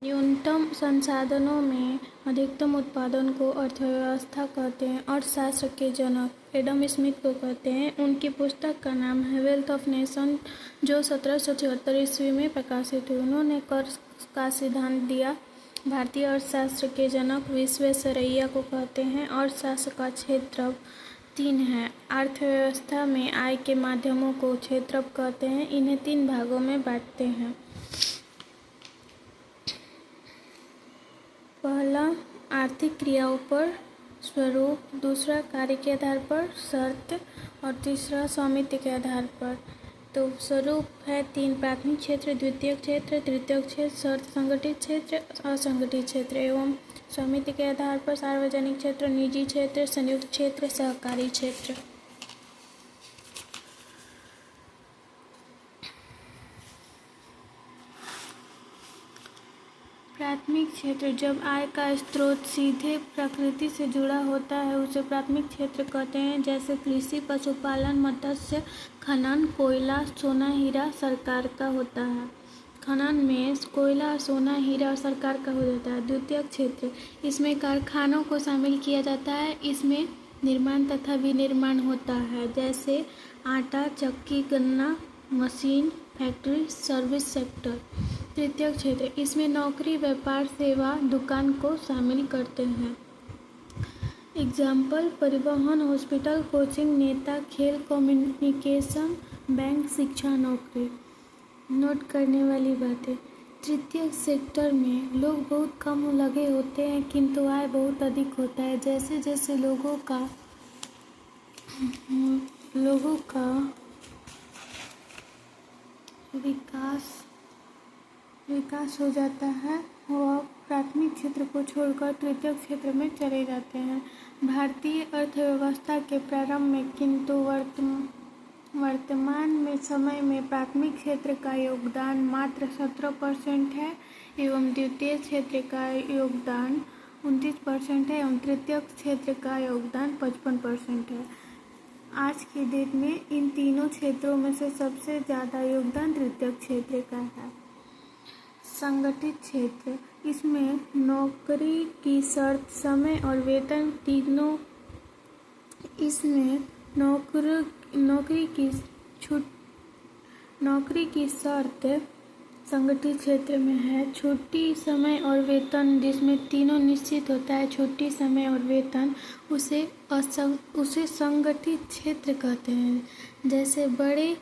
न्यूनतम संसाधनों में अधिकतम उत्पादन को अर्थव्यवस्था कहते हैं। अर्थशास्त्र के जनक एडम स्मिथ को कहते हैं। उनकी पुस्तक का नाम है वेल्थ ऑफ नेशन, जो 1776 ईस्वी में प्रकाशित हुई। उन्होंने कर का सिद्धांत दिया। भारतीय अर्थशास्त्र के जनक विश्वेश्वरैया को कहते हैं। अर्थशास्त्र का क्षेत्र 3 है। अर्थव्यवस्था में आय के माध्यमों को क्षेत्र कहते हैं। इन्हें 3 भागों में बांटते हैं। पहला आर्थिक क्रियाओं पर स्वरूप, दूसरा कार्य के आधार पर शर्त और तीसरा स्वामित्व के आधार पर। तो स्वरूप है 3: प्राथमिक क्षेत्र, द्वितीयक क्षेत्र, तृतीयक क्षेत्र, शर्त संगठित क्षेत्र, असंगठित क्षेत्र। एवं स्वामित्व के आधार पर सार्वजनिक क्षेत्र, निजी क्षेत्र, संयुक्त क्षेत्र, सहकारी क्षेत्र। प्राथमिक क्षेत्र जब आय का स्रोत सीधे प्रकृति से जुड़ा होता है उसे प्राथमिक क्षेत्र कहते हैं, जैसे कृषि, पशुपालन, मत्स्य, खनन, कोयला, सोना, हीरा सरकार का होता है। खनन में कोयला, सोना, हीरा और सरकार का हो जाता है। द्वितीयक क्षेत्र, इसमें कारखानों को शामिल किया जाता है। इसमें निर्माण तथा विनिर्माण होता है, जैसे आटा, चक्की, गन्ना, मशीन, फैक्ट्री, सर्विस सेक्टर। तृतीयक क्षेत्र, इसमें नौकरी, व्यापार, सेवा, दुकान को शामिल करते हैं। एग्जाम्पल: परिवहन, हॉस्पिटल, कोचिंग, नेता, खेल, कम्युनिकेशन, बैंक, शिक्षा, नौकरी। नोट करने वाली बातें: तृतीयक सेक्टर में लोग बहुत कम लगे होते हैं किंतु आय बहुत अधिक होता है। जैसे जैसे लोगों का विकास हो जाता है, वह प्राथमिक क्षेत्र को छोड़कर तृतीयक क्षेत्र में चले जाते हैं। भारतीय अर्थव्यवस्था के प्रारंभ में किंतु वर्तमान में समय में प्राथमिक क्षेत्र का योगदान मात्र 17% है एवं द्वितीय क्षेत्र का योगदान 29% है एवं तृतीयक क्षेत्र का योगदान 55% है। आज की डेट में इन तीनों क्षेत्रों में से सबसे ज़्यादा योगदान तृतीयक क्षेत्र का है। संगठित क्षेत्र, इसमें नौकरी की शर्त, समय और वेतन तीनों। इसमें नौकरी की शर्त संगठित क्षेत्र में है। छुट्टी, समय और वेतन, जिसमें तीनों निश्चित होता है, छुट्टी, समय और वेतन, उसे संगठित क्षेत्र कहते हैं। जैसे बड़े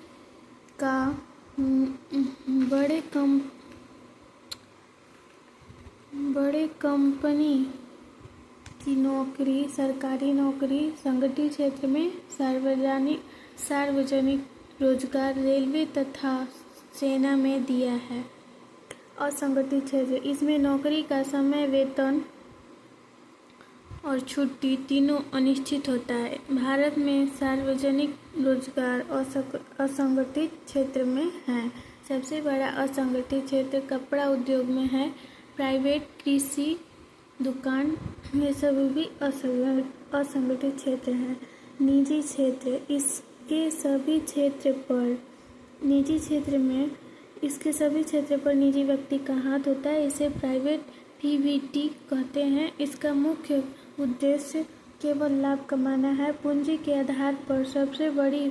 कंपनी की नौकरी, सरकारी नौकरी संगठित क्षेत्र में, सार्वजनिक रोजगार रेलवे तथा सेना में दिया है। असंगठित क्षेत्र, इसमें नौकरी का समय, वेतन और छुट्टी तीनों अनिश्चित होता है। भारत में सार्वजनिक रोजगार असंगठित क्षेत्र में है। सबसे बड़ा असंगठित क्षेत्र कपड़ा उद्योग में है। प्राइवेट, कृषि, दुकान, ये सभी भी असंगठित क्षेत्र हैं। निजी क्षेत्र, इसके सभी क्षेत्र पर निजी व्यक्ति का हाथ होता है। इसे प्राइवेट पीवीटी कहते हैं। इसका मुख्य उद्देश्य केवल लाभ कमाना है। पूंजी के आधार पर सबसे बड़ी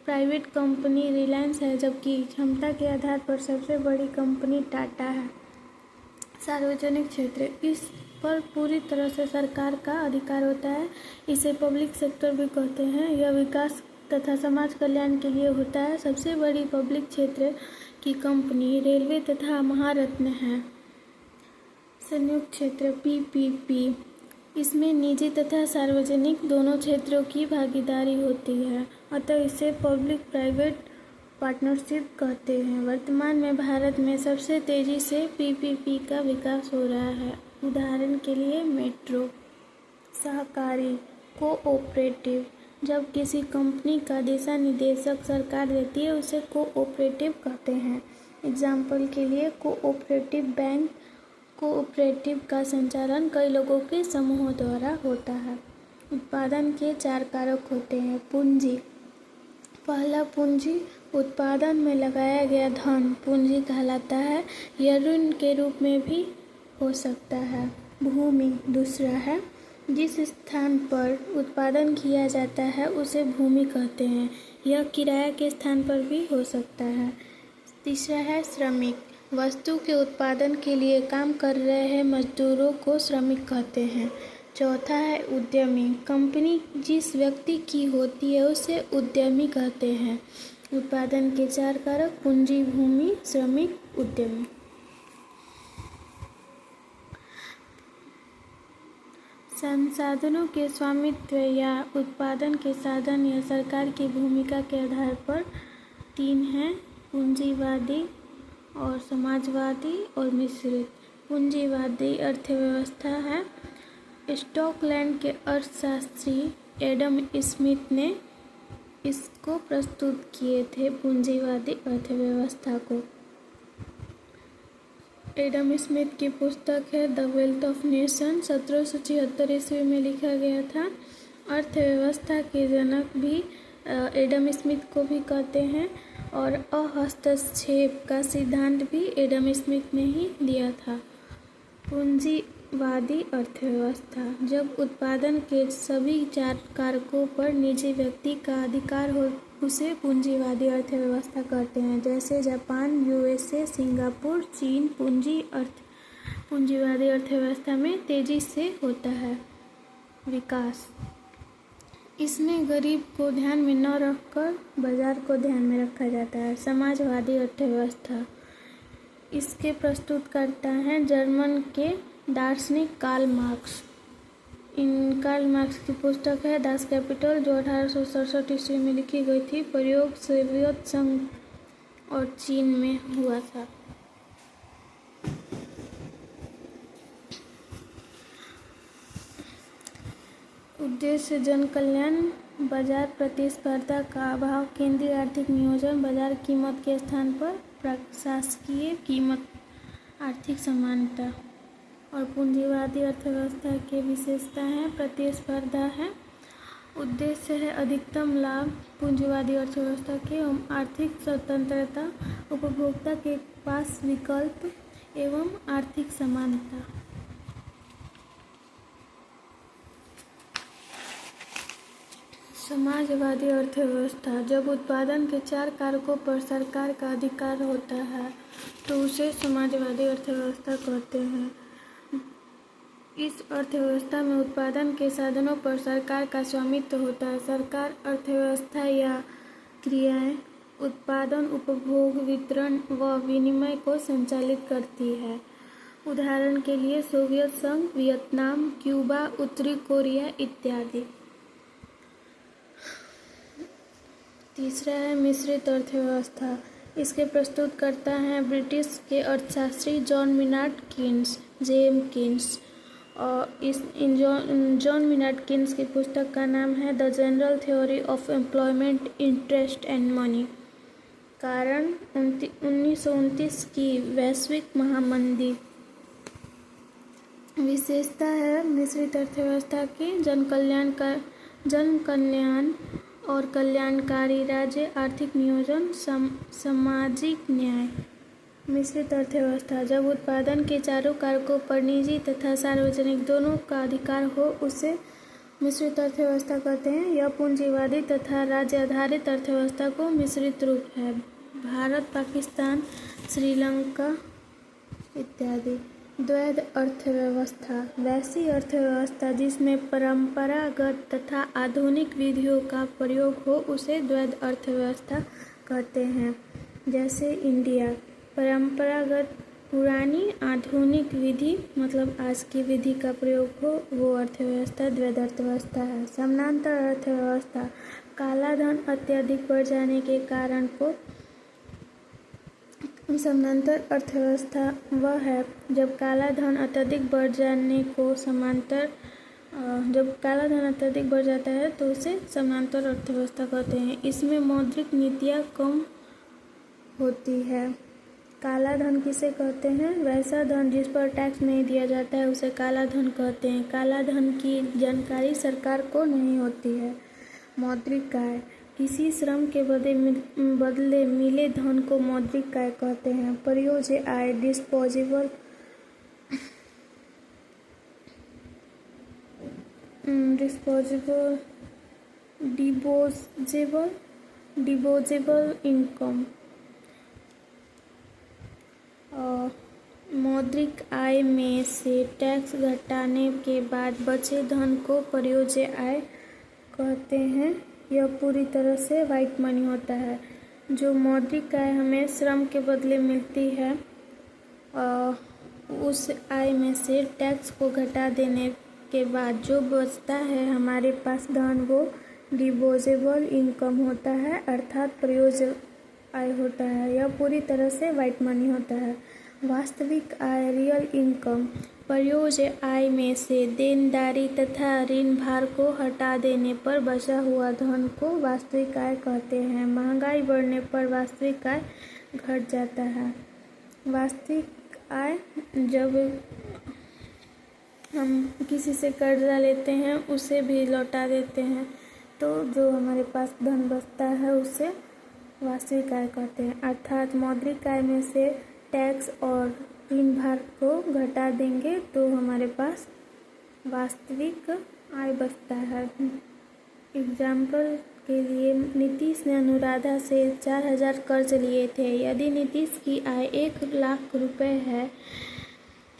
प्राइवेट कंपनी रिलायंस है, जबकि क्षमता के आधार पर सबसे बड़ी कंपनी टाटा है। सार्वजनिक क्षेत्र, इस पर पूरी तरह से सरकार का अधिकार होता है। इसे पब्लिक सेक्टर भी कहते हैं। यह विकास तथा समाज कल्याण के लिए होता है। सबसे बड़ी पब्लिक क्षेत्र की कंपनी रेलवे तथा महारत्न है। संयुक्त क्षेत्र पीपीपी, इसमें निजी तथा सार्वजनिक दोनों क्षेत्रों की भागीदारी होती है, अतः इसे पब्लिक प्राइवेट पार्टनरशिप कहते हैं। वर्तमान में भारत में सबसे तेजी से पीपीपी का विकास हो रहा है। उदाहरण के लिए मेट्रो। सहकारी, कोऑपरेटिव, जब किसी कंपनी का दिशा निर्देशक सरकार देती है उसे कोऑपरेटिव कहते हैं। एग्जाम्पल के लिए कोऑपरेटिव बैंक। कोऑपरेटिव का संचालन कई लोगों के समूहों द्वारा होता है। उत्पादन के 4 कारक होते हैं। पूंजी, पहला पूंजी उत्पादन में लगाया गया धन पूंजी कहलाता है। यह ऋण के रूप में भी हो सकता है। भूमि दूसरा है। जिस स्थान पर उत्पादन किया जाता है उसे भूमि कहते हैं। यह किराए के स्थान पर भी हो सकता है। तीसरा है श्रमिक। वस्तु के उत्पादन के लिए काम कर रहे मजदूरों को श्रमिक कहते हैं। चौथा है उद्यमी। कंपनी जिस व्यक्ति की होती है उसे उद्यमी कहते हैं। उत्पादन के 4 कारक पूंजी, भूमि, श्रमिक, उद्यमी। संसाधनों के स्वामित्व या उत्पादन के साधन या सरकार की भूमिका के आधार पर 3 हैं: पूंजीवादी और समाजवादी और मिश्रित। पूंजीवादी अर्थव्यवस्था है। स्कॉटलैंड के अर्थशास्त्री एडम स्मिथ ने इसको प्रस्तुत किए थे, पूंजीवादी अर्थव्यवस्था को। एडम स्मिथ की पुस्तक है द वेल्थ ऑफ नेशन, 1776 ईस्वी में लिखा गया था। अर्थव्यवस्था के जनक भी एडम स्मिथ को भी कहते हैं और हस्तक्षेप का सिद्धांत भी एडम स्मिथ ने ही दिया था। पूंजीवादी अर्थव्यवस्था, जब उत्पादन के सभी 4 कारकों पर निजी व्यक्ति का अधिकार हो उसे पूंजीवादी अर्थव्यवस्था कहते हैं। जैसे जापान, यूएसए, सिंगापुर, चीन। पूंजीवादी अर्थव्यवस्था में तेजी से होता है विकास। इसमें गरीब को ध्यान में न रखकर बाजार को ध्यान में रखा जाता है। समाजवादी अर्थव्यवस्था, इसके प्रस्तुतकर्ता हैं जर्मन के दार्शनिक कार्ल मार्क्स। कार्ल मार्क्स की पुस्तक है दास कैपिटल, जो 1867 ईस्वी में लिखी गई थी। प्रयोग सोवियत संघ और चीन में हुआ था। उद्देश्य जन कल्याण, बाजार प्रतिस्पर्धा का अभाव, केंद्रीय आर्थिक नियोजन, बाजार कीमत के स्थान पर प्रशासकीय कीमत, आर्थिक समानता। और पूंजीवादी अर्थव्यवस्था की विशेषता है प्रतिस्पर्धा है। उद्देश्य है अधिकतम लाभ। पूंजीवादी अर्थव्यवस्था की आर्थिक स्वतंत्रता, उपभोक्ता के पास विकल्प एवं आर्थिक समानता। समाजवादी अर्थव्यवस्था, जब उत्पादन के 4 कारकों पर सरकार का अधिकार होता है तो उसे समाजवादी अर्थव्यवस्था कहते हैं। इस अर्थव्यवस्था में उत्पादन के साधनों पर सरकार का स्वामित्व होता है। सरकार अर्थव्यवस्था या क्रियाएं, उत्पादन, उपभोग, वितरण व विनिमय को संचालित करती है। उदाहरण के लिए सोवियत संघ, वियतनाम, क्यूबा, उत्तरी कोरिया इत्यादि। तीसरा है मिश्रित अर्थव्यवस्था। इसके प्रस्तुतकर्ता हैं ब्रिटिश के अर्थशास्त्री John Maynard Keynes, JM Keynes. और जॉन मिनार्ड कीन्स की पुस्तक का नाम है the general theory of employment, interest and money. कारण 1929 की वैश्विक महामंदी। विशेषता है मिश्रित अर्थव्यवस्था की जन कल्याण और कल्याणकारी राज्य, आर्थिक नियोजन, सामाजिक न्याय। मिश्रित अर्थव्यवस्था, जब उत्पादन के 4 कारकों पर निजी तथा सार्वजनिक दोनों का अधिकार हो उसे मिश्रित अर्थव्यवस्था कहते हैं। यह पूंजीवादी तथा राज्य आधारित अर्थव्यवस्था को मिश्रित रूप है। भारत, पाकिस्तान, श्रीलंका इत्यादि। द्वैध अर्थव्यवस्था, वैसी अर्थव्यवस्था जिसमें परंपरागत तथा आधुनिक विधियों का प्रयोग हो उसे द्वैध अर्थव्यवस्था कहते हैं। जैसे इंडिया, परंपरागत पुरानी, आधुनिक विधि मतलब आज की विधि का प्रयोग हो वो अर्थव्यवस्था द्वैध अर्थव्यवस्था है। समानांतर अर्थव्यवस्था, काला धन अत्यधिक बढ़ जाने के कारण को समानांतर अर्थव्यवस्था वह है जब काला धन अत्यधिक बढ़ जाता है तो उसे समानांतर अर्थव्यवस्था कहते हैं। इसमें मौद्रिक नीतियाँ कम होती है। काला धन किसे कहते हैं? वैसा धन जिस पर टैक्स नहीं दिया जाता है उसे काला धन कहते हैं। काला धन की जानकारी सरकार को नहीं होती है। मौद्रिक आय, किसी श्रम के बदले मिले धन को मौद्रिक आय कहते हैं। प्रयोज्य आय डिस्पोजेबल इनकम। मौद्रिक आय में से टैक्स घटाने के बाद बचे धन को प्रयोज्य आय कहते हैं। यह पूरी तरह से वाइट मनी होता है। जो मौद्रिक आय हमें श्रम के बदले मिलती है, उस आय में से टैक्स को घटा देने के बाद जो बचता है हमारे पास धन, वो डिस्पोजेबल इनकम होता है, अर्थात प्रयोज्य आय होता है। यह पूरी तरह से वाइट मनी होता है। वास्तविक आय रियल इनकम। प्रयोज्य आय में से देनदारी तथा ऋण भार को हटा देने पर बचा हुआ धन को वास्तविक आय कहते हैं। महंगाई बढ़ने पर वास्तविक आय घट जाता है। वास्तविक आय जब हम किसी से कर्जा लेते हैं उसे भी लौटा देते हैं, तो जो हमारे पास धन बचता है उसे वास्तविक आय कहते हैं। अर्थात मौद्रिक आय में से टैक्स और ऋण भार को घटा देंगे तो हमारे पास वास्तविक आय बचता है। एग्जाम्पल के लिए नीतीश ने अनुराधा से 4,000 कर्ज लिए थे। यदि नीतीश की आय 1 लाख रुपए है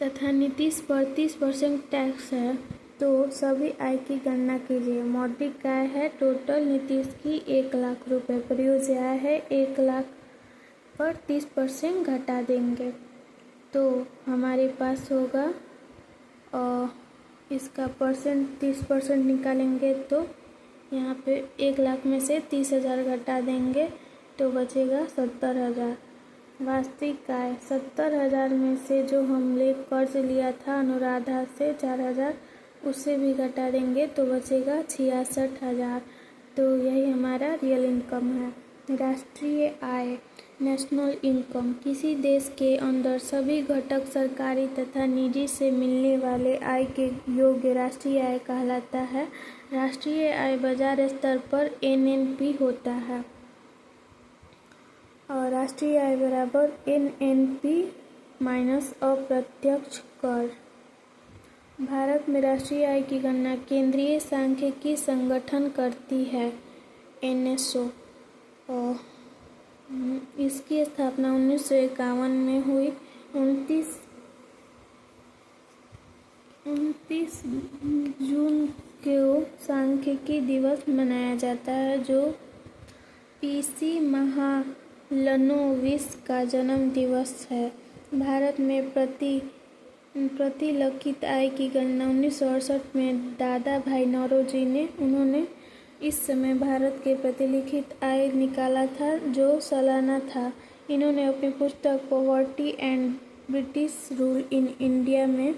तथा नीतीश पर 30% टैक्स है, तो सभी आय की गणना कीजिए। मौद्रिक आय है टोटल नीतीश की 1 लाख रुपए, प्रयोज्य आय है 1 लाख पर 30% घटा देंगे तो हमारे पास होगा, और इसका 30% निकालेंगे तो यहाँ पे 1 लाख में से 30,000 घटा देंगे तो बचेगा 70,000। वास्तविक आय 70,000 में से जो हमने कर्ज लिया था अनुराधा से 4,000, उससे भी घटा देंगे तो बचेगा 66,000। तो यही हमारा रियल इनकम है। राष्ट्रीय आय नेशनल इनकम। किसी देश के अंदर सभी घटक सरकारी तथा निजी से मिलने वाले आय के योग्य राष्ट्रीय आय कहलाता है। राष्ट्रीय आय बाजार स्तर पर एनएनपी होता है और राष्ट्रीय आय बराबर एनएनपी माइनस अप्रत्यक्ष कर। भारत में राष्ट्रीय आय की गणना केंद्रीय सांख्यिकी संगठन करती है, एनएसओ। और इसकी स्थापना 1951 में हुई। 29 जून को सांख्यिकी दिवस मनाया जाता है, जो पीसी महालनोबिस का जन्म दिवस है। भारत में प्रतिलखित आय की गणना 1968 में दादा भाई नौरोजी ने उन्होंने इस समय भारत के प्रतिलिखित आय निकाला था, जो सालाना था। इन्होंने अपनी पुस्तक poverty and British rule in India में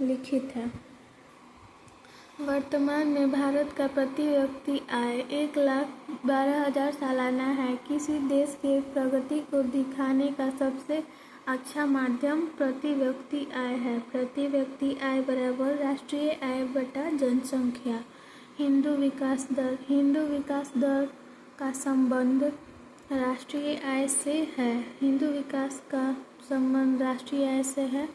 लिखित है। वर्तमान में भारत का प्रति व्यक्ति आय 1,12,000 सालाना है। किसी देश के प्रगति को दिखाने का सबसे अच्छा माध्यम प्रति व्यक्ति आय है। प्रति व्यक्ति आय बराबर राष्ट्रीय आय बटा जनसंख्या। हिंदू विकास दर का संबंध राष्ट्रीय आय से है। हिंदू विकास का संबंध राष्ट्रीय आय से है।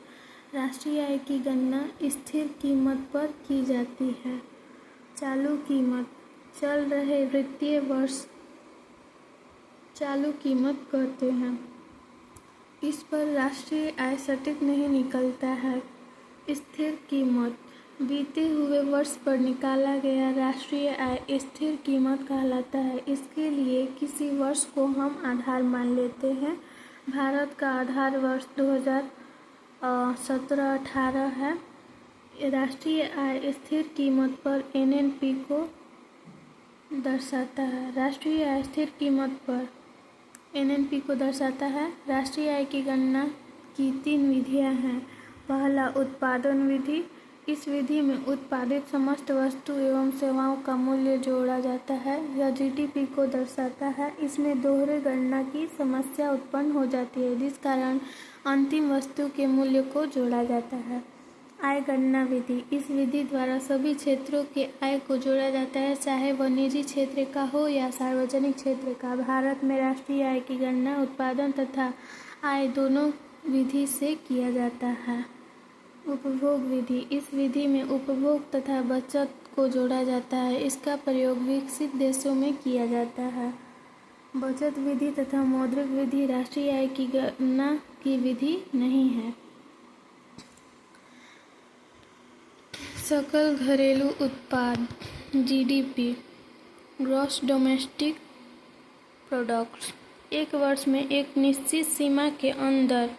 राष्ट्रीय आय की गणना स्थिर कीमत पर की जाती है। चालू कीमत चल रहे वित्तीय वर्ष चालू कीमत कहते हैं। इस पर राष्ट्रीय आय सटीक नहीं निकलता है। स्थिर कीमत बीते हुए वर्ष पर निकाला गया राष्ट्रीय आय स्थिर कीमत कहलाता है। इसके लिए किसी वर्ष को हम आधार मान लेते हैं। भारत का आधार वर्ष 2017-18 है। राष्ट्रीय आय स्थिर कीमत पर एनएनपी को दर्शाता है। राष्ट्रीय आय स्थिर कीमत पर एनएनपी को दर्शाता है। राष्ट्रीय आय की गणना की 3 विधियां हैं। पहला, उत्पादन विधि। इस विधि में उत्पादित समस्त वस्तु एवं सेवाओं का मूल्य जोड़ा जाता है। यह जीडीपी को दर्शाता है। इसमें दोहरे गणना की समस्या उत्पन्न हो जाती है, जिस कारण अंतिम वस्तु के मूल्य को जोड़ा जाता है। आय गणना विधि। इस विधि द्वारा सभी क्षेत्रों के आय को जोड़ा जाता है, चाहे वह निजी क्षेत्र का हो या सार्वजनिक क्षेत्र का। भारत में राष्ट्रीय आय की गणना उत्पादन तथा आय दोनों विधि से किया जाता है। उपभोग विधि। इस विधि में उपभोग तथा बचत को जोड़ा जाता है। इसका प्रयोग विकसित देशों में किया जाता है। बचत विधि तथा मौद्रिक विधि राष्ट्रीय आय की गणना की विधि नहीं है। सकल घरेलू उत्पाद GDP, ग्रॉस डोमेस्टिक प्रोडक्ट, एक वर्ष में एक निश्चित सीमा के अंदर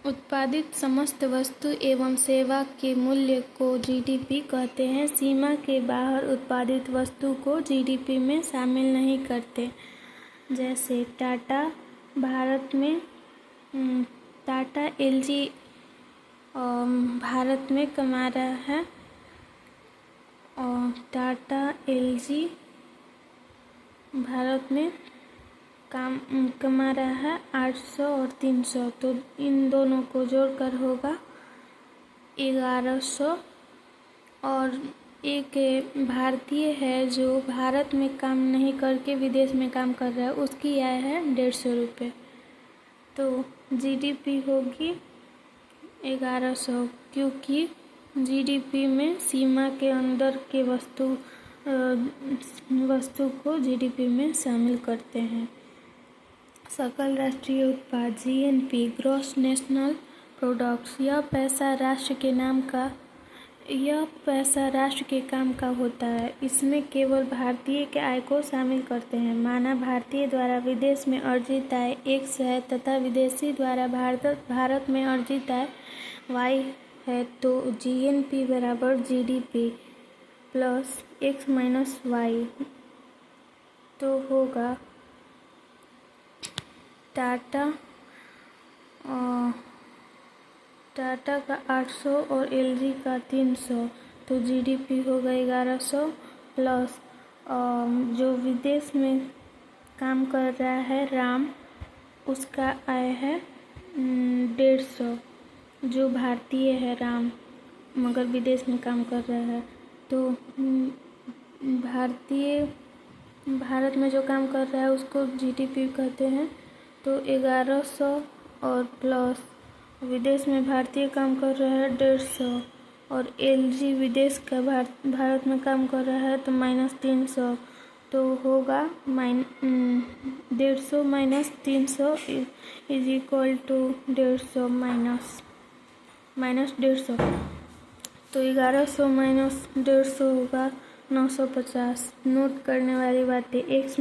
उत्पादित समस्त वस्तु एवं सेवा के मूल्य को GDP कहते हैं। सीमा के बाहर उत्पादित वस्तु को GDP में शामिल नहीं करते। जैसे टाटा LG भारत में कमा रहा है, और टाटा LG भारत में कमा रहा है 800 और 300, तो इन दोनों को जोड़कर होगा 1100। और एक भारतीय है जो भारत में काम नहीं करके विदेश में काम कर रहा है, उसकी आय है 150 रुपये, तो GDP होगी 1100, क्योंकि GDP में सीमा के अंदर के वस्तु को GDP में शामिल करते हैं। सकल राष्ट्रीय उत्पाद GNP, ग्रॉस नेशनल प्रोडक्ट्स। यह पैसा राष्ट्र के काम का होता है। इसमें केवल भारतीय के आय को शामिल करते हैं। माना भारतीय द्वारा विदेश में अर्जित आय X है तथा विदेशी द्वारा भारत में अर्जित आय Y है, तो GNP बराबर GDP plus X minus Y, तो होगा टाटा का 800 और LG का 300, तो GDP होगा 1100 प्लस जो विदेश में काम कर रहा है राम, उसका आय है 150, जो भारतीय है राम मगर विदेश में काम कर रहा है, तो भारत में जो काम कर रहा है उसको GDP कहते हैं। तो 1100 और प्लस विदेश में भारतीय काम कर रहा है 150, और LG विदेश का भारत में काम कर रहा है तो -300, तो होगा 150 minus 300 is equal to 150 minus 150, तो 1100 माइनस 150 होगा 950। नोट करने वाली बातें, x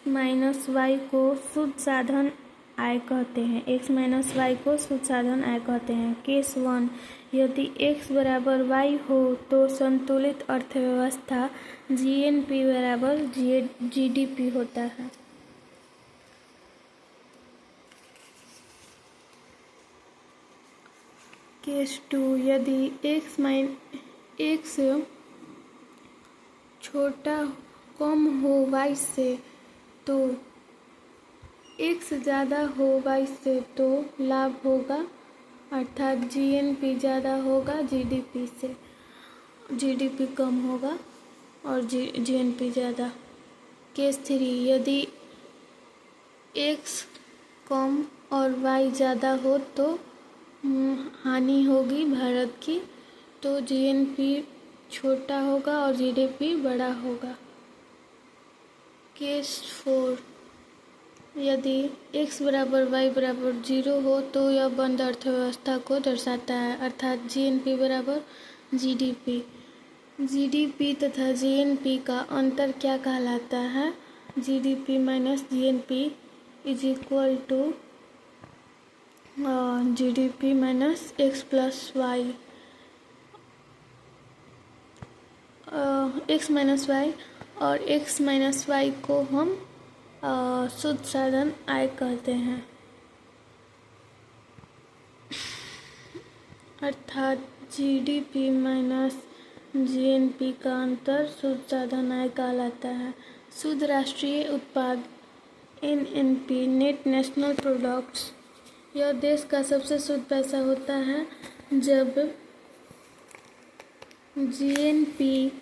माइनस y को शुद्ध साधन आय कहते हैं। x माइनस y को शुद्ध साधन आय कहते हैं। केस 1, यदि x बराबर y हो तो संतुलित अर्थव्यवस्था GNP बराबर GDP होता है। केस 2, यदि x छोटा कम हो y से तो x ज़्यादा हो y से तो लाभ होगा, अर्थात GNP ज़्यादा होगा GDP से, GDP कम होगा और GNP ज़्यादा। केस 3, यदि x कम और y ज़्यादा हो तो हानि होगी भारत की, तो GNP छोटा होगा और GDP बड़ा होगा। केस 4, यदि x बराबर y बराबर 0 हो तो यह बंद अर्थव्यवस्था को दर्शाता है, अर्थात GNP बराबर GDP। GDP तथा GNP का अंतर क्या कहलाता है? GDP minus GNP is equal to GDP minus x plus Y, x minus Y, और x माइनस वाई को हम शुद्ध साधन आय कहते हैं, अर्थात GDP माइनस GNP का अंतर शुद्ध साधन आय कहलाता है। शुद्ध राष्ट्रीय उत्पाद NNP, नेट नेशनल प्रोडक्ट्स, यह देश का सबसे शुद्ध पैसा होता है जब जीएनपी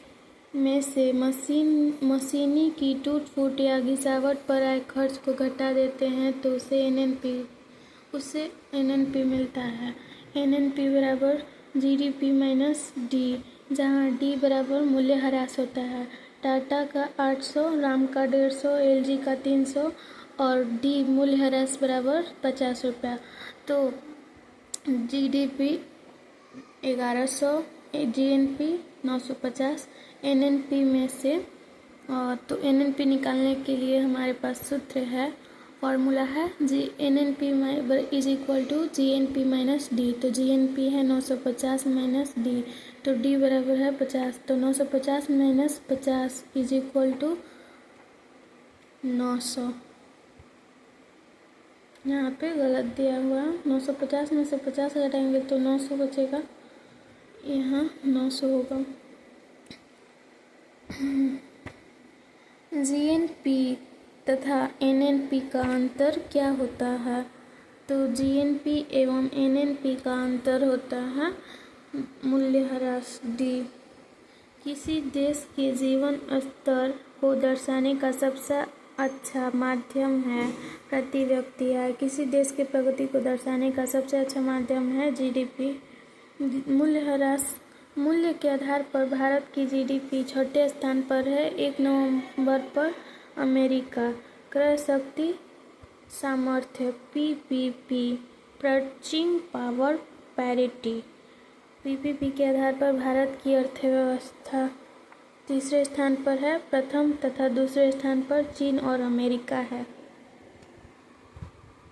में से मशीनी की टूट फूट या घिसावट पर आए खर्च को घटा देते हैं तो उसे एनएनपी मिलता है। एनएनपी बराबर जीडीपी माइनस डी, जहाँ डी बराबर मूल्यह्रास होता है। टाटा का 800, राम का 150, एलजी का 300 और डी मूल्यह्रास बराबर 50 रुपया। तो जीडीपी 1100, जीएनपी 950, एनएनपी में से तो एनएनपी निकालने के लिए हमारे पास सूत्र है, फॉर्मूला है NNP is equal to GNP minus D. तो जीएनपी है 950 माइनस डी, तो डी बराबर है 50। तो 950 माइनस 50 इज इक्वल टू 900। यहाँ पे गलत दिया हुआ, 950 में से 50 घटाएंगे तो 900 बचेगा, यहाँ 900 होगा। जीएनपी तथा एनएनपी का अंतर क्या होता है? तो जीएनपी एवं एनएनपी का अंतर होता है मूल्यह्रास डी। किसी देश के जीवन स्तर को दर्शाने का सबसे अच्छा माध्यम है प्रति व्यक्ति आय। किसी देश के प्रगति को दर्शाने का सबसे अच्छा माध्यम है जीडीपी। मूल्यह्रास मूल्य के आधार पर भारत की जीडीपी छठे स्थान पर है, 1 नंबर पर अमेरिका। क्रय शक्ति सामर्थ्य PPP, purchasing power parity. PPP के आधार पर भारत की अर्थव्यवस्था तीसरे स्थान पर है, प्रथम तथा दूसरे स्थान पर चीन और अमेरिका है।